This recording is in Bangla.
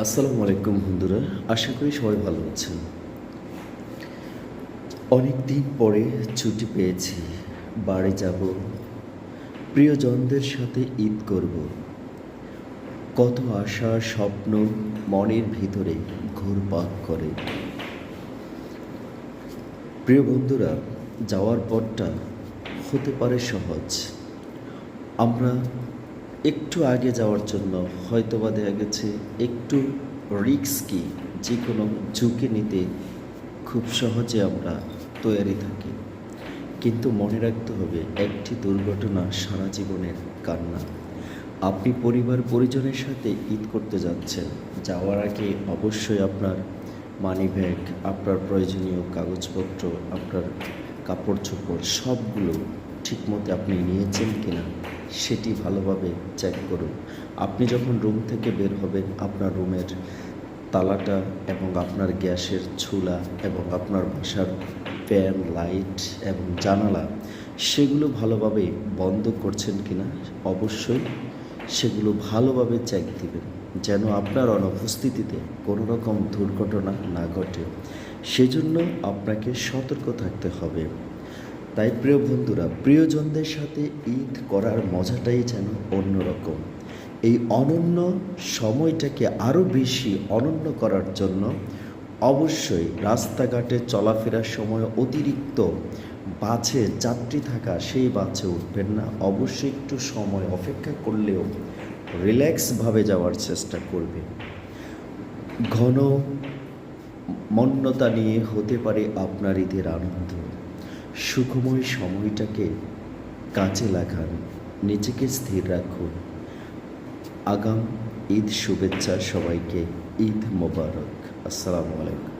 আসসালামু আলাইকুম বন্ধুরা, আশা করি সবাই ভালো আছেন। অনেক দিন পরে ছুটি পেয়েছি, বাড়ি যাব, প্রিয়জনদের সাথে ঈদ করব। কত আশা স্বপ্ন মনের ভিতরে ঘুরপাক করে। প্রিয় বন্ধুরা, যাওয়ার পথটা হতে পারে সহজ। আমরা একটু আগে যাওয়ার জন্য হয়তোবা দেখা গেছে একটু রিস্কি, যে কোনো ঝুঁকি নিতে খুব সহজে আমরা তৈরি থাকি। কিন্তু মনে রাখতে হবে, একটি দুর্ঘটনা সারা জীবনের কান্না। আপনি পরিবার পরিজনের সাথে ঈদ করতে যাচ্ছেন, যাওয়ার আগে অবশ্যই আপনার মানিব্যাগ, আপনার প্রয়োজনীয় কাগজপত্র, আপনার কাপড় চোপড় সবগুলো ঠিকমতো আপনি নিয়েছেন কিনা সেটি ভালোভাবে চেক করুন। আপনি যখন রুম থেকে বের হবেন, আপনার রুমের তালাটা এবং আপনার গ্যাসের চুলা এবং আপনার বাসার ফ্যান, লাইট এবং জানালা সেগুলো ভালোভাবে বন্ধ করছেন কিনা অবশ্যই সেগুলো ভালোভাবে চেক দিবেন, যেন আপনার অনুপস্থিতিতে কোনো রকম দুর্ঘটনা না ঘটে। সেজন্য আপনাকে সতর্ক থাকতে হবে। তাই প্রিয় বন্ধুরা, প্রিয়জনদের সাথে ঈদ করার মজাটাই যেন অন্যরকম। এই অনন্য সময়টাকে আরও বেশি অনন্য করার জন্য অবশ্যই রাস্তাঘাটে চলাফেরার সময় অতিরিক্ত বাসে যাত্রী থাকা সেই বাসে উঠবেন না। অবশ্যই একটু সময় অপেক্ষা করলেও রিল্যাক্সভাবে যাওয়ার চেষ্টা করবে। ঘন মন্যতা নিয়ে হতে পারে আপনার ঈদের আনন্দ। সুখময় সময়টাকে কাজে লাগান, নিজেকে স্থির রাখুন। আগাম ঈদ শুভেচ্ছা সবাইকে। ঈদ মোবারক। আসসালামু আলাইকুম।